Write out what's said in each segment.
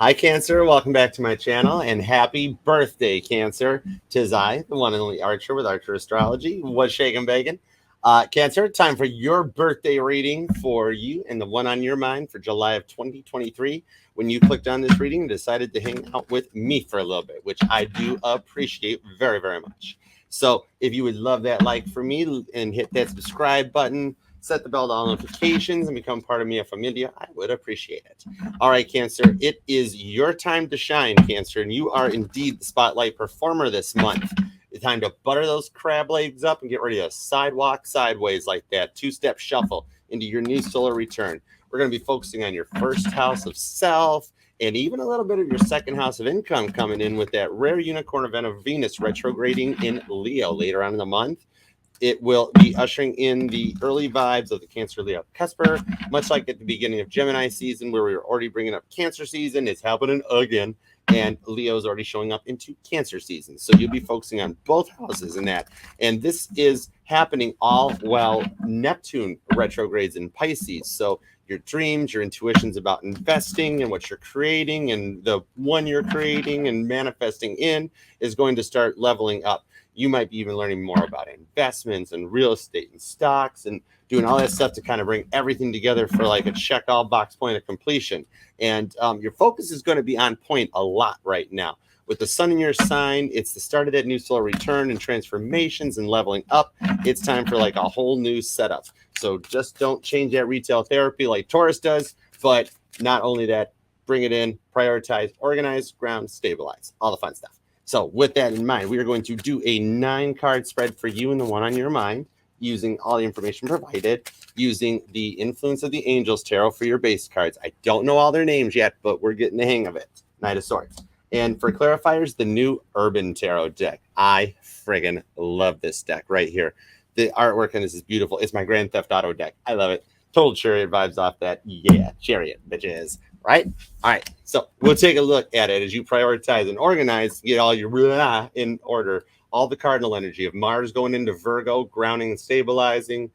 Hi, Cancer. Welcome back to my channel, and happy birthday, Cancer. Tis I, the one and only Archer with Archer Astrology. What's shaking bacon? Cancer, time for your birthday reading for you and the one on your mind for July of 2023. When you clicked on this reading and decided to hang out with me for a little bit, which I do appreciate very, very much. So if you would love that like for me and hit that subscribe button, set the bell to all notifications, and become part of Mia Familia, I would appreciate it. All right, Cancer, it is your time to shine, Cancer, and you are indeed the spotlight performer this month. It's time to butter those crab legs up and get ready to sidewalk sideways like that, two-step shuffle into your new solar return. We're going to be focusing on your first house of self and even a little bit of your second house of income coming in with that rare unicorn event of Venus retrograding in Leo later on in the month. It will be ushering in the early vibes of the Cancer Leo cusper, much like at the beginning of Gemini season, where we were already bringing up Cancer season. It's happening again, and Leo's already showing up into Cancer season. So you'll be focusing on both houses in that. And this is happening all while Neptune retrogrades in Pisces. So your dreams, your intuitions about investing and what you're creating and the one you're creating and manifesting in is going to start leveling up. You might be even learning more about investments and real estate and stocks and doing all that stuff to kind of bring everything together for like a check all box point of completion. And your focus is going to be on point a lot right now. With the sun in your sign, it's the start of that new solar return and transformations and leveling up. It's time for like a whole new setup. So just don't change that retail therapy like Taurus does, but not only that, bring it in, prioritize, organize, ground, stabilize, all the fun stuff. So with that in mind, we are going to do a 9-card spread for you and the one on your mind, using all the information provided, using the Influence of the Angels Tarot for your base cards. I don't know all their names yet, but we're getting the hang of it. Knight of Swords. And for clarifiers, the new Urban Tarot deck. I friggin' love this deck right here. The artwork on this is beautiful. It's my Grand Theft Auto deck. I love it. Total Chariot vibes off that. Yeah, Chariot, bitches. Right? All right. So we'll take a look at it as you prioritize and organize, get all your blah in order. All the cardinal energy of Mars going into Virgo, grounding and stabilizing,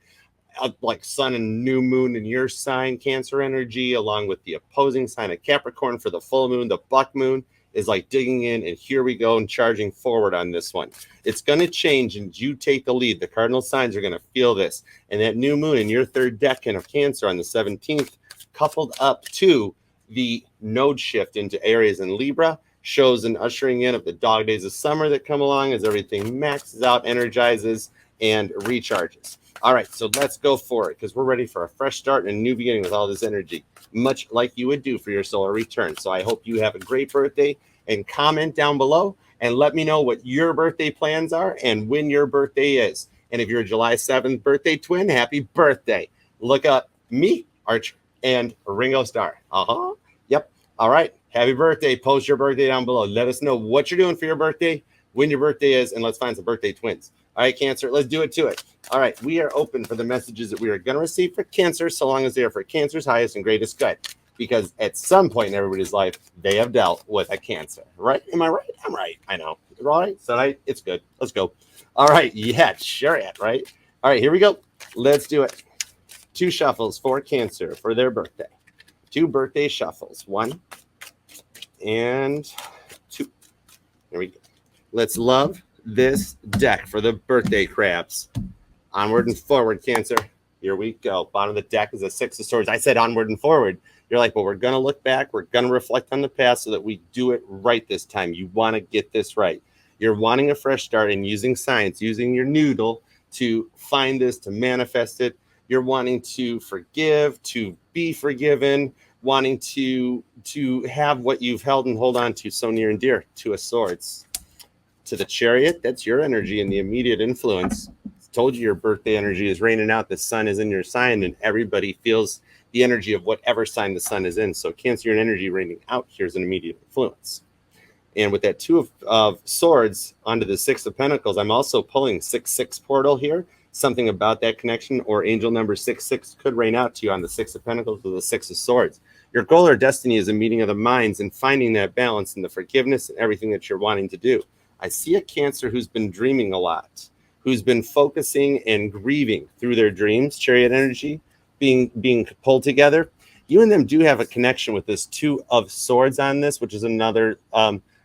like sun and new moon in your sign, Cancer energy, along with the opposing sign of Capricorn for the full moon. The buck moon is like digging in, and here we go and charging forward on this one. It's going to change, and you take the lead. The cardinal signs are going to feel this. And that new moon in your third decan of Cancer on the 17th, coupled up to the node shift into Aries and Libra, shows an ushering in of the dog days of summer that come along as everything maxes out, energizes, and recharges. All right, so let's go for it because we're ready for a fresh start and a new beginning with all this energy, much like you would do for your solar return. So I hope you have a great birthday, and comment down below and let me know what your birthday plans are and when your birthday is. And if you're a July 7th birthday twin, happy birthday. Look up me, Archer, and Ringo Starr. Yep. All right. Happy birthday. Post your birthday down below. Let us know what you're doing for your birthday, when your birthday is, and let's find some birthday twins. All right, Cancer, let's do it to it. All right, we are open for the messages that we are going to receive for Cancer, so long as they are for Cancer's highest and greatest good. Because at some point in everybody's life, they have dealt with a Cancer, right? Am I right? I'm right. I know. Right? So it's good. Let's go. All right. Yeah, sure. Right? All right, here we go. Let's do it. 2 shuffles for Cancer for their birthday. 2 birthday shuffles. 1 and 2. There we go. Let's love this deck for the birthday crabs. Onward and forward, Cancer. Here we go. Bottom of the deck is a 6 of Swords. I said onward and forward. You're like, well, we're going to look back. We're going to reflect on the past so that we do it right this time. You want to get this right. You're wanting a fresh start and using science, using your noodle to find this, to manifest it. You're wanting to forgive, to be forgiven, wanting to have what you've held and hold on to so near and dear. 2 of Swords. To the Chariot, that's your energy and the immediate influence. Told you your birthday energy is raining out. The sun is in your sign, and everybody feels the energy of whatever sign the sun is in. So Cancer and energy raining out, here's an immediate influence. And with that 2 of Swords onto the 6 of Pentacles, I'm also pulling 6-6 portal here. Something about that connection or angel number 6-6 could rain out to you on the 6 of Pentacles with the 6 of Swords. Your goal or destiny is a meeting of the minds and finding that balance and the forgiveness and everything that you're wanting to do. I see a Cancer who's been dreaming a lot, who's been focusing and grieving through their dreams, Chariot energy, being pulled together. You and them do have a connection with this Two of Swords on this, which is another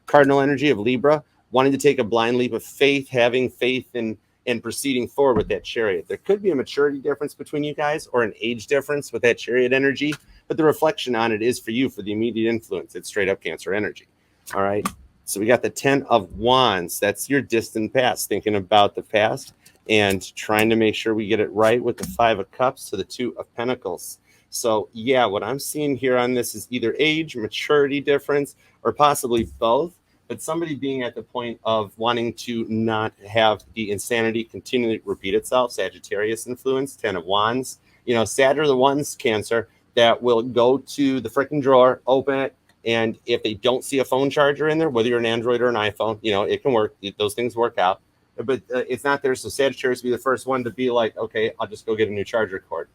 cardinal energy of Libra, wanting to take a blind leap of faith, having faith in and proceeding forward with that Chariot. There could be a maturity difference between you guys or an age difference with that Chariot energy, but the reflection on it is for you, for the immediate influence. It's straight up Cancer energy. All right. So we got the 10 of Wands. That's your distant past, thinking about the past and trying to make sure we get it right with the 5 of Cups to the 2 of Pentacles. So yeah, what I'm seeing here on this is either age, maturity difference, or possibly both. But somebody being at the point of wanting to not have the insanity continually repeat itself, Sagittarius influence, 10 of Wands. You know, Sag are the ones, Cancer, that will go to the freaking drawer, open it, and if they don't see a phone charger in there, whether you're an Android or an iPhone, you know, it can work. Those things work out. But it's not there. So Sagittarius will be the first one to be like, okay, I'll just go get a new charger cord.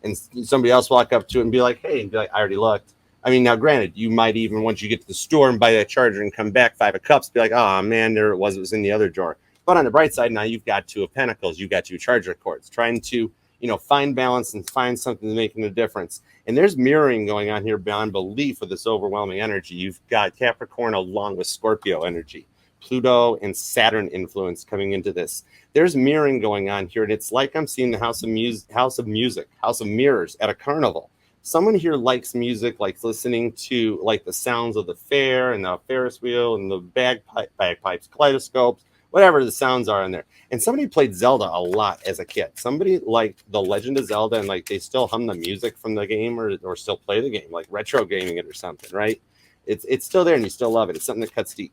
And somebody else walk up to it and be like, hey, and be like, I already looked. I mean, now granted, you might even, once you get to the store and buy that charger and come back, 5 of Cups, be like, oh man, there it was in the other drawer. But on the bright side, now you've got 2 of Pentacles, you've got 2 charger cords, trying to, you know, find balance and find something that's making a difference. And there's mirroring going on here beyond belief with this overwhelming energy. You've got Capricorn along with Scorpio energy, Pluto and Saturn influence coming into this. There's mirroring going on here, and it's like I'm seeing the House of Music, House of Mirrors at a carnival. Someone here likes music, likes listening to like the sounds of the fair and the Ferris wheel and the bagpipes, kaleidoscopes, whatever the sounds are in there. And somebody played Zelda a lot as a kid. Somebody liked The Legend of Zelda, and like they still hum the music from the game or still play the game, like retro gaming it or something, right? It's still there and you still love it. It's something that cuts deep.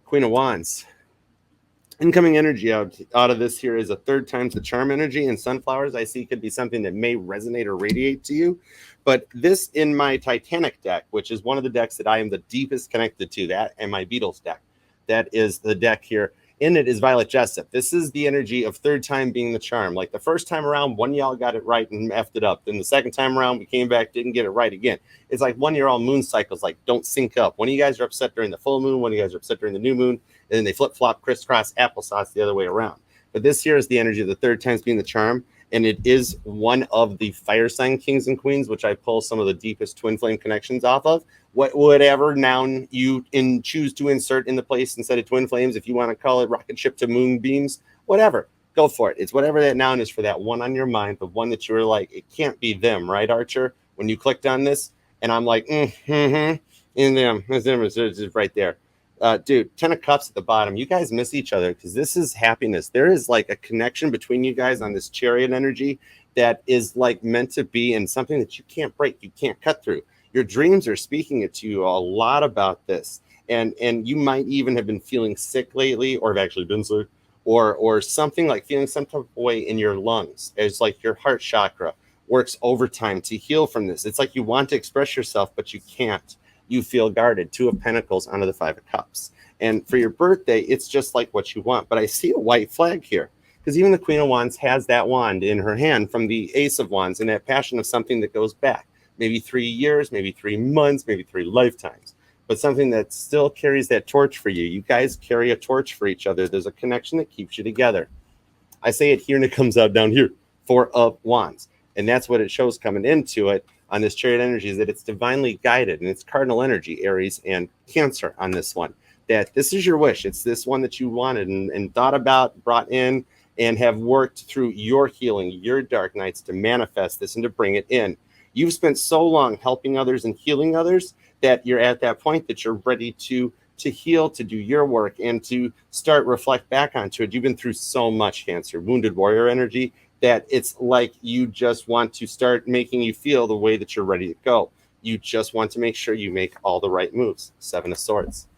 Queen of Wands. Incoming energy out of this here is a 3rd times the charm energy, and sunflowers I see could be something that may resonate or radiate to you. But this in my Titanic deck, which is one of the decks that I am the deepest connected to, that and my Beatles deck, that is the deck here. In it is Violet Jessup. This is the energy of 3rd time being the charm. Like the first time around, one of y'all got it right and effed it up. Then the second time around, we came back, didn't get it right again. It's like 1 year all moon cycles, like don't sync up. One of you guys are upset during the full moon, one of you guys are upset during the new moon, and then they flip-flop, crisscross, applesauce the other way around. But this here is the energy of the 3rd times being the charm, and it is one of the fire sign kings and queens, which I pull some of the deepest twin flame connections off of. Whatever noun you choose to insert in the place instead of twin flames, if you want to call it rocket ship to moonbeams, whatever, go for it. It's whatever that noun is for that one on your mind, the one that you were like, it can't be them, right, Archer? When you clicked on this, and I'm like, in them, it's right there. Dude, 10 of Cups at the bottom. You guys miss each other because this is happiness. There is like a connection between you guys on this Chariot energy that is like meant to be, and something that you can't break, you can't cut through. Your dreams are speaking it to you a lot about this. And you might even have been feeling sick lately, or have actually been sick, or something like feeling some type of way in your lungs. It's like your heart chakra works overtime to heal from this. It's like you want to express yourself, but you can't. You feel guarded. 2 of Pentacles onto the 5 of Cups. And for your birthday, it's just like what you want. But I see a white flag here, because even the Queen of Wands has that wand in her hand from the Ace of Wands, and that passion of something that goes back. Maybe 3 years, maybe 3 months, maybe 3 lifetimes. But something that still carries that torch for you. You guys carry a torch for each other. There's a connection that keeps you together. I say it here and it comes out down here. 4 of Wands. And that's what it shows coming into it on this Chariot energy, is that it's divinely guided, and it's cardinal energy, Aries and Cancer on this one. That this is your wish. It's this one that you wanted and thought about, brought in, and have worked through your healing, your dark nights to manifest this and to bring it in. You've spent so long helping others and healing others that you're at that point that you're ready to heal, to do your work, and to start reflect back onto it. You've been through so much, Cancer, wounded warrior energy, that it's like you just want to start making you feel the way that you're ready to go. You just want to make sure you make all the right moves. 7 of Swords.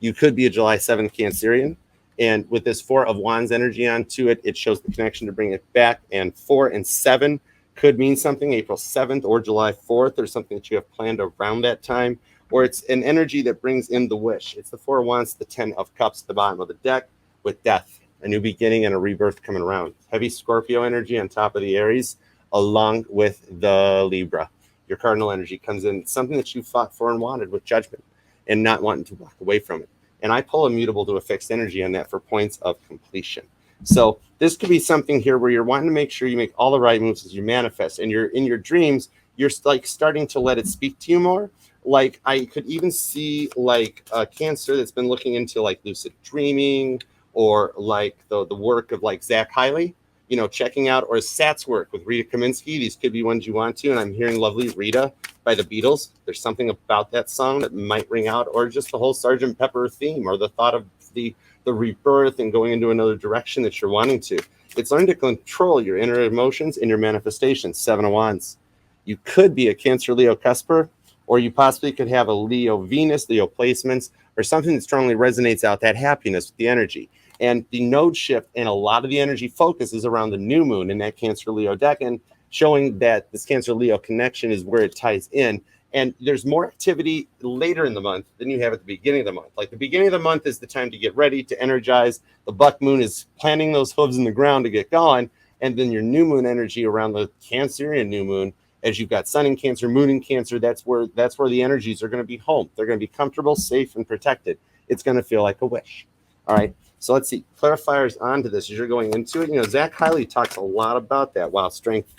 You could be a July 7th Cancerian. And with this 4 of Wands energy onto it, it shows the connection to bring it back. And 4 and 7 could mean something, April 7th or July 4th, or something that you have planned around that time. Or it's an energy that brings in the wish. It's the 4 of Wands, the 10 of Cups at the bottom of the deck, with death, a new beginning, and a rebirth coming around. Heavy Scorpio energy on top of the Aries, along with the Libra. Your cardinal energy comes in, something that you fought for and wanted with judgment and not wanting to walk away from it. And I pull a mutable to a fixed energy on that for points of completion. So this could be something here where you're wanting to make sure you make all the right moves as you manifest. And you're in your dreams, you're like starting to let it speak to you more. Like I could even see like a Cancer that's been looking into like lucid dreaming, or like the work of like Zach Hiley, you know, checking out, or Sat's work with Rita Kaminsky. These could be ones you want to. And I'm hearing Lovely Rita by the Beatles. There's something about that song that might ring out, or just the whole Sgt. Pepper theme, or the thought of the rebirth and going into another direction that you're wanting to. It's learning to control your inner emotions and your manifestations. 7 of Wands. You could be a Cancer Leo cusper, or you possibly could have a Leo Venus, Leo placements, or something that strongly resonates out that happiness with the energy. And the node shift and a lot of the energy focus is around the new moon in that Cancer Leo decan, showing that this Cancer Leo connection is where it ties in. And there's more activity later in the month than you have at the beginning of the month. Like the beginning of the month is the time to get ready, to energize. The buck moon is planting those hooves in the ground to get going. And then your new moon energy around the Cancerian new moon, as you've got sun in Cancer, moon in Cancer, that's where the energies are going to be home. They're going to be comfortable, safe, and protected. It's going to feel like a wish. All right. So let's see. Clarifiers onto this as you're going into it. You know, Zach Hiley talks a lot about that. Wow, strength.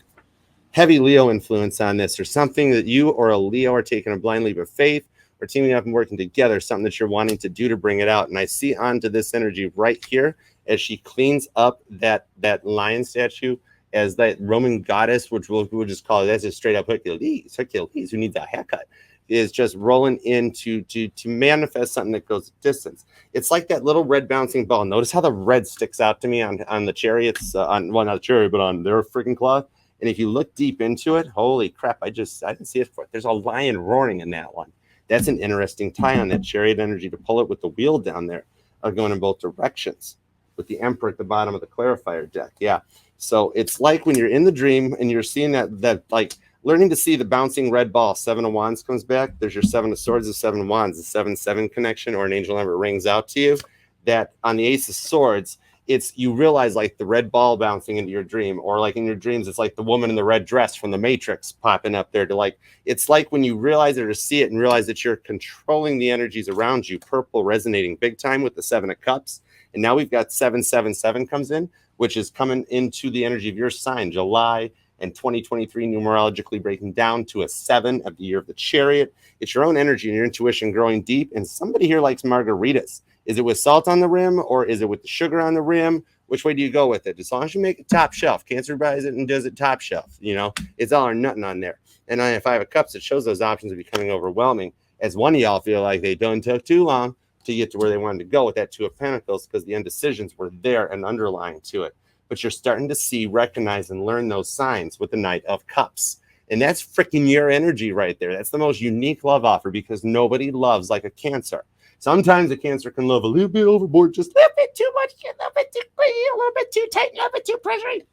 Heavy Leo influence on this, or something that you or a Leo are taking a blind leap of faith, or teaming up and working together, something that you're wanting to do to bring it out. And I see onto this energy right here as she cleans up that lion statue as that Roman goddess, which we'll just call it, that's just straight up Hercules, who needs a haircut, is just rolling in to manifest something that goes distance. It's like that little red bouncing ball. Notice how the red sticks out to me on the chariots, on, well, not the chariot, but on their freaking cloth. And if you look deep into it, holy crap, I didn't see it before. There's a lion roaring in that one. That's an interesting tie on that chariot energy to pull it with the wheel down there, going in both directions with the Emperor at the bottom of the clarifier deck. Yeah. So it's like when you're in the dream and you're seeing that like learning to see the bouncing red ball. 7 of Wands comes back. There's your 7 of Swords, the 7 of Wands, the 7-7 connection, or an angel number rings out to you. That on the Ace of Swords, it's you realize like the red ball bouncing into your dream, or like in your dreams, it's like the woman in the red dress from the Matrix popping up there to like, it's like when you realize it or see it and realize that you're controlling the energies around you. Purple resonating big time with the 7 of Cups. And now we've got 7-7-7 comes in, which is coming into the energy of your sign, July and 2023, numerologically breaking down to a 7 of the year of the Chariot. It's your own energy and your intuition growing deep. And somebody here likes margaritas. Is it with salt on the rim, or is it with the sugar on the rim? Which way do you go with it? As long as you make it top shelf. Cancer buys it and does it top shelf. You know, it's all or nothing on there. And on 5 of Cups, it shows those options are becoming overwhelming, as one of y'all feel like they done took too long to get to where they wanted to go with that 2 of Pentacles, because the indecisions were there and underlying to it. But you're starting to see, recognize, and learn those signs with the Knight of Cups. And that's freaking your energy right there. That's the most unique love offer, because nobody loves like a Cancer. Sometimes a Cancer can love a little bit overboard, just a little bit too much, a little bit too clean, a little bit too tight, a little bit too pressury.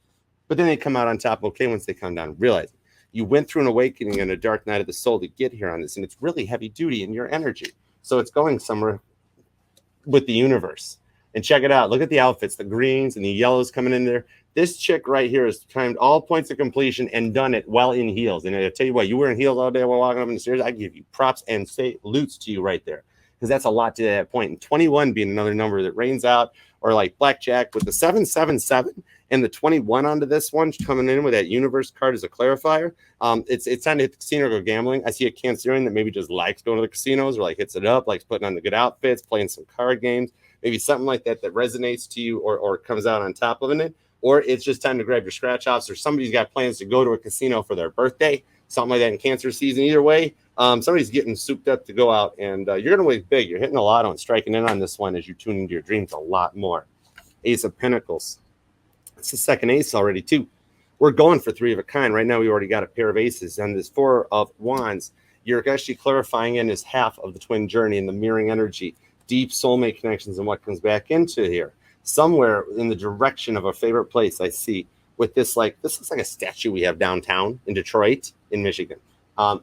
But then they come out on top, okay, once they come down, realize you went through an awakening and a dark night of the soul to get here on this, and it's really heavy duty in your energy. So it's going somewhere with the universe. And check it out. Look at the outfits, the greens and the yellows coming in there. This chick right here has timed all points of completion and done it while in heels. And I tell you what, you were in heels all day while walking up the stairs. I give you props and salutes to you right there, because that's a lot to that point. And 21 being another number that rains out, or like blackjack with the 7-7-7 and the 21 onto this one coming in with that universe card as a clarifier. It's time to hit the casino or go gambling. I see a Cancerian that maybe just likes going to the casinos, or like hits it up, likes putting on the good outfits, playing some card games, maybe something like that resonates to you, or comes out on top of it. Or it's just time to grab your scratch offs, or somebody's got plans to go to a casino for their birthday, something like that in Cancer season. Either way, somebody's getting souped up to go out, and you're going to win big. You're hitting a lot on striking in on this one as you tune into your dreams a lot more. Ace of Pentacles. It's the second ace already, too. We're going for 3 of a kind. Right now, we already got a pair of aces. And this 4 of Wands, you're actually clarifying in as half of the twin journey and the mirroring energy, deep soulmate connections, and what comes back into here. Somewhere in the direction of a favorite place I see with this, like, this looks like a statue we have downtown in Detroit, in Michigan,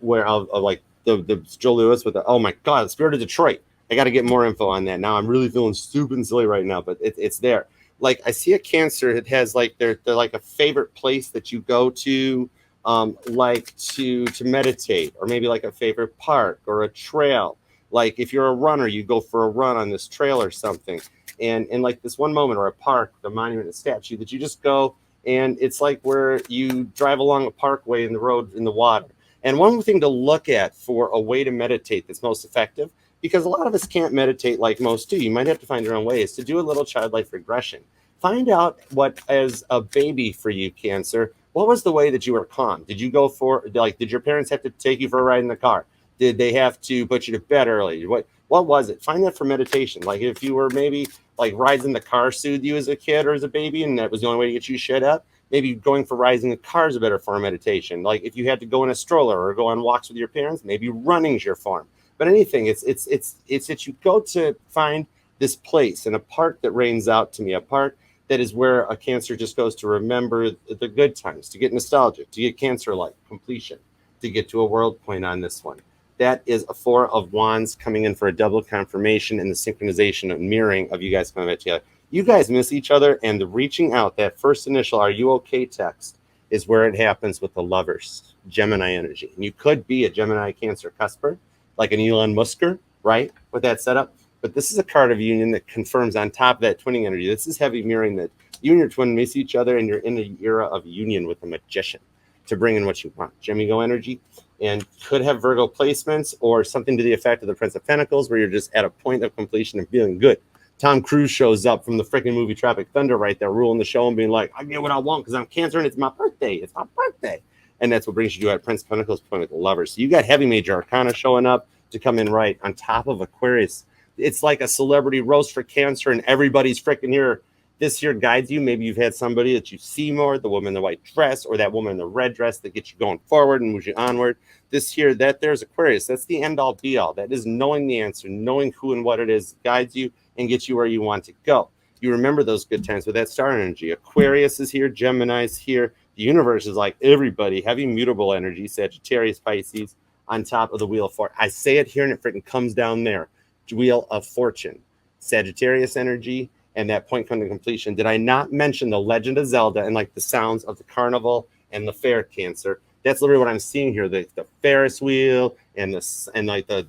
where of like the Joe Louis with the, oh my God, the Spirit of Detroit. I got to get more info on that. Now I'm really feeling stupid and silly right now, but it's there. Like I see a Cancer, it has like they're like a favorite place that you go to, like to meditate, or maybe like a favorite park or a trail. Like if you're a runner, you go for a run on this trail or something. And like this one moment, or a park, the monument, a statue that you just go, and it's like where you drive along a parkway in the road in the water, And one thing to look at for a way to meditate that's most effective, because a lot of us can't meditate like most do, you might have to find your own way, is to do a little child life regression. Find out what, as a baby for you, Cancer, what was the way that you were calm? Did you go for, like, did your parents have to take you for a ride in the car? Did they have to put you to bed early? What was it? Find that for meditation. Like if you were maybe like rides in the car soothed you as a kid or as a baby, and that was the only way to get you shut up, maybe going for rides in the car is a better form of meditation. Like if you had to go in a stroller or go on walks with your parents, maybe running's your form. But anything, it's that you go to find this place and a part that rains out to me, a part that is where a Cancer just goes to remember the good times, to get nostalgic, to get Cancer-like completion, to get to a world point on this one. That is a Four of Wands coming in for a double confirmation and the synchronization and mirroring of you guys coming back together. You guys miss each other, and the reaching out, that first initial, are you okay text, is where it happens with the Lovers, Gemini energy. And you could be a Gemini Cancer cusper, like an Elon Musker, right, with that setup. But this is a card of union that confirms on top of that twinning energy. This is heavy mirroring that you and your twin miss each other, and you're in the era of union with the Magician to bring in what you want. Gemigo energy, and could have Virgo placements or something to the effect of the Prince of Pentacles, where you're just at a point of completion and feeling good. Tom Cruise shows up from the freaking movie Tropic Thunder right there, ruling the show and being like, I get what I want because I'm Cancer and it's my birthday. It's my birthday. And that's what brings you to at Prince of Pentacles point with the Lovers. So you got heavy major arcana showing up to come in right on top of Aquarius. It's like a celebrity roast for Cancer, and everybody's freaking here. This here guides you. Maybe you've had somebody that you see more, the woman in the white dress or that woman in the red dress that gets you going forward and moves you onward. This here, that there's Aquarius. That's the end all be all. That is knowing the answer, knowing who and what it is, guides you and gets you where you want to go. You remember those good times with that star energy. Aquarius is here, Gemini's here. The universe is like everybody, heavy mutable energy, Sagittarius, Pisces, on top of the Wheel of Fortune. I say it here and it freaking comes down there. Wheel of Fortune, Sagittarius energy, and that point coming to completion. Did I not mention the Legend of Zelda and like the sounds of the carnival and the fair, Cancer? That's literally what I'm seeing here. The Ferris wheel and the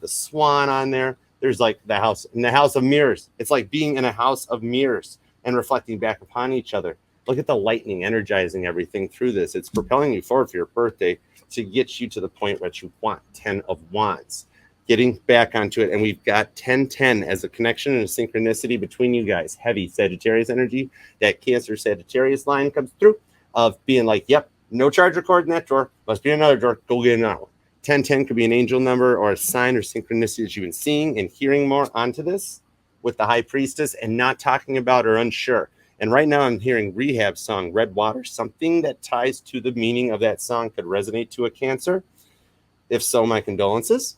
swan on there. There's like the house of mirrors. It's like being in a house of mirrors and reflecting back upon each other. Look at the lightning energizing everything through this. It's propelling you forward for your birthday to get you to the point that you want. 10 of Wands. Getting back onto it, and we've got 10-10 as a connection and a synchronicity between you guys. Heavy Sagittarius energy. That Cancer Sagittarius line comes through of being like, yep, no charger cord in that drawer. Must be another drawer. Go get another one. 10-10 could be an angel number or a sign or synchronicity that you've been seeing and hearing more onto this with the High Priestess and not talking about or unsure. And right now I'm hearing Rehab song, Red Water. Something that ties to the meaning of that song could resonate to a Cancer. If so, my condolences.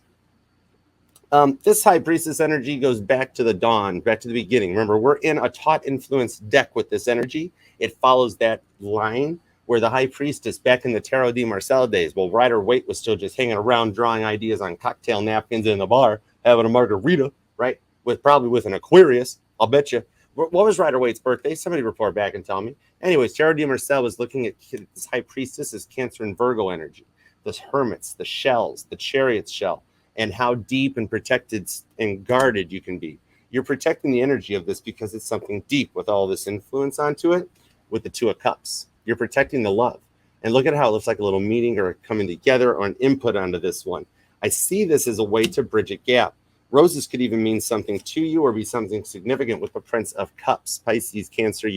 This High Priestess energy goes back to the dawn, back to the beginning. Remember, we're in a Thoth influenced deck with this energy. It follows that line where the High Priestess back in the Tarot de Marcel days, well, Rider-Waite was still just hanging around drawing ideas on cocktail napkins in the bar, having a margarita, right? Probably with an Aquarius, I'll bet you. What was Rider-Waite's birthday? Somebody report back and tell me. Anyways, Tarot de Marcel was looking at this High Priestess as Cancer and Virgo energy. The hermits, the shells, the Chariot's shell, and how deep and protected and guarded you can be. You're protecting the energy of this because it's something deep with all this influence onto it with the Two of Cups. You're protecting the love. And look at how it looks like a little meeting or coming together or an input onto this one. I see this as a way to bridge a gap. Roses could even mean something to you or be something significant with the Prince of Cups, Pisces, Cancer,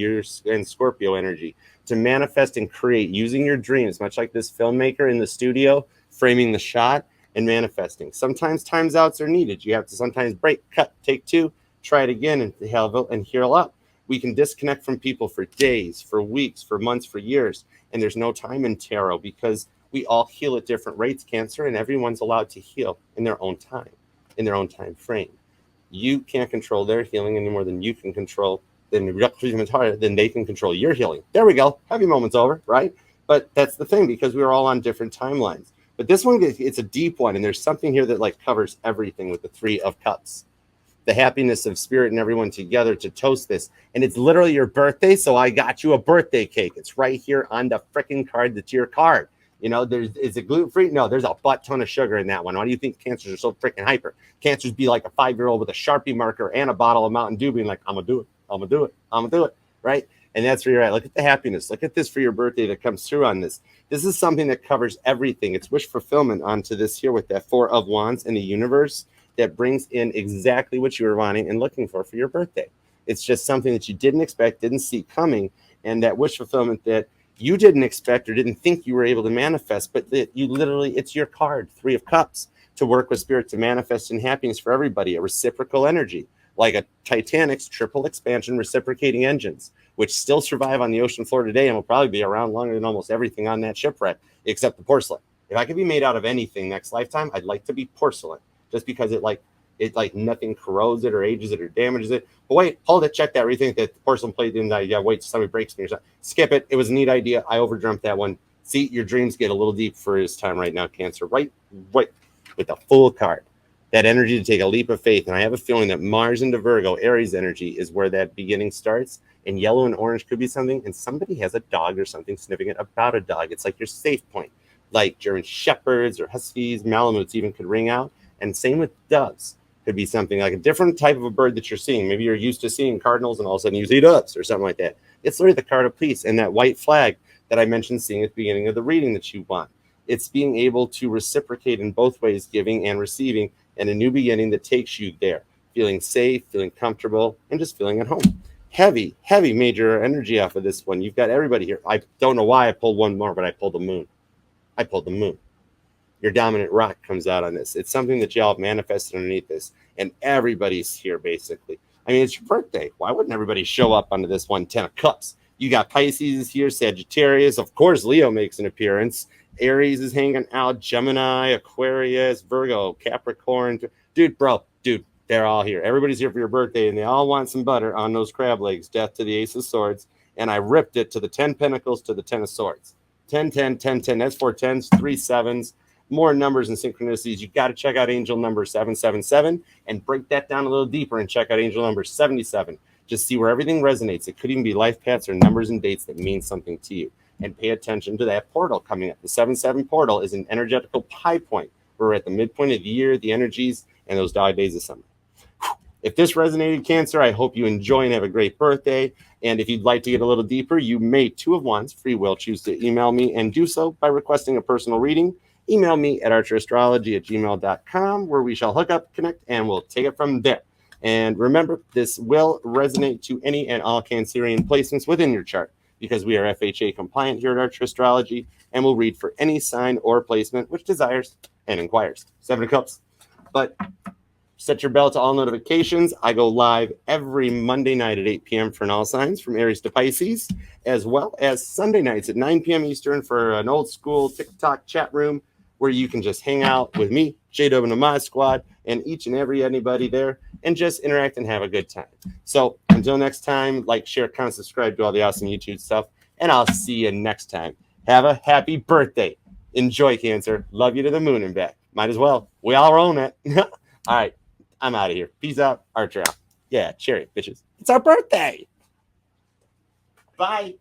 and Scorpio energy. To manifest and create using your dreams, much like this filmmaker in the studio, framing the shot and manifesting. Sometimes times outs are needed. You have to sometimes break, cut, take two, try it again and heal up. We can disconnect from people for days, for weeks, for months, for years. And there's no time in tarot because we all heal at different rates, Cancer, and everyone's allowed to heal in their own time, in their own time frame. You can't control their healing any more than you can control, then they can control your healing. There we go. Heavy moment's over, right? But that's the thing, because we're all on different timelines. But this one, it's a deep one, and there's something here that like covers everything with the Three of Cups. The happiness of spirit and everyone together to toast this. And it's literally your birthday, so I got you a birthday cake. It's right here on the freaking card that's your card. You know, is it gluten-free? No, there's a butt ton of sugar in that one. Why do you think Cancers are so freaking hyper? Cancers be like a 5-year-old with a Sharpie marker and a bottle of Mountain Dew being like, I'm going to do it. I'm going to do it. I'm going to do it. Right? And that's where you're at. Look at the happiness. Look at this for your birthday that comes through on this. This is something that covers everything. It's wish fulfillment onto this here with that Four of Wands in the universe that brings in exactly what you were wanting and looking for your birthday. It's just something that you didn't expect, didn't see coming, and that wish fulfillment that you didn't expect or didn't think you were able to manifest, but that you literally, it's your card, Three of Cups, to work with spirit to manifest in happiness for everybody, a reciprocal energy, like a Titanic's triple expansion reciprocating engines, which still survive on the ocean floor today and will probably be around longer than almost everything on that shipwreck, except the porcelain. If I could be made out of anything next lifetime, I'd like to be porcelain, just because it nothing corrodes it or ages it or damages it. But wait, hold it, check that. Rethink that the porcelain plate didn't die. Yeah, wait, somebody breaks me or something. Skip it. It was a neat idea. I overdreamt that one. See, your dreams get a little deep for his time right now, Cancer. Right, with the full card. That energy to take a leap of faith. And I have a feeling that Mars into Virgo, Aries energy, is where that beginning starts. And yellow and orange could be something. And somebody has a dog or something significant about a dog. It's like your safe point. Like German Shepherds or Huskies, Malamutes even could ring out. And same with doves. Could be something like a different type of a bird that you're seeing. Maybe you're used to seeing cardinals and all of a sudden you see doves or something like that. It's literally the card of peace and that white flag that I mentioned seeing at the beginning of the reading that you want. It's being able to reciprocate in both ways, giving and receiving, and a new beginning that takes you there, feeling safe, feeling comfortable, and just feeling at home. Heavy major energy off of this one. You've got everybody here. I don't know why I pulled one more, but I pulled the moon. Your dominant rock comes out on this. It's something that y'all have manifested underneath this, and everybody's here basically. I mean, it's your birthday. Why wouldn't everybody show up onto this one? 10 of Cups. You got Pisces here, Sagittarius. Of course, Leo makes an appearance. Aries is hanging out. Gemini, Aquarius, Virgo, Capricorn. Dude, they're all here. Everybody's here for your birthday, and they all want some butter on those crab legs. Death to the Ace of Swords. And I ripped it to the 10 Pentacles to the 10 of Swords. 10, 10, 10, 10. That's 4 10s, 3 7s. More numbers and synchronicities. You got to check out angel number 777 and break that down a little deeper and check out angel number 77. Just see where everything resonates. It could even be life paths or numbers and dates that mean something to you. And pay attention to that portal coming up. The 7-7 portal is an energetical high point. We're at the midpoint of the year, the energies, and those dog days of summer. If this resonated, Cancer, I hope you enjoy and have a great birthday. And if you'd like to get a little deeper, you may, Two of Wands, free will, choose to email me and do so by requesting a personal reading. Email me at archerastrology@gmail.com, where we shall hook up, connect, and we'll take it from there. And remember, this will resonate to any and all Cancerian placements within your chart, because we are FHA compliant here at Archer Astrology, and will read for any sign or placement which desires and inquires. 7 of Cups. But set your bell to all notifications. I go live every Monday night at 8 p.m. for an all signs from Aries to Pisces, as well as Sunday nights at 9 p.m. Eastern for an old school TikTok chat room where you can just hang out with me, J-Dub and the Mod Squad, and each and every anybody there, and just interact and have a good time. So until next time, like, share, comment, subscribe to all the awesome YouTube stuff, and I'll see you next time. Have a happy birthday. Enjoy, Cancer. Love you to the moon and back. Might as well. We all own it. All right. I'm out of here. Peace out. Archer out. Yeah, cherry, bitches. It's our birthday. Bye.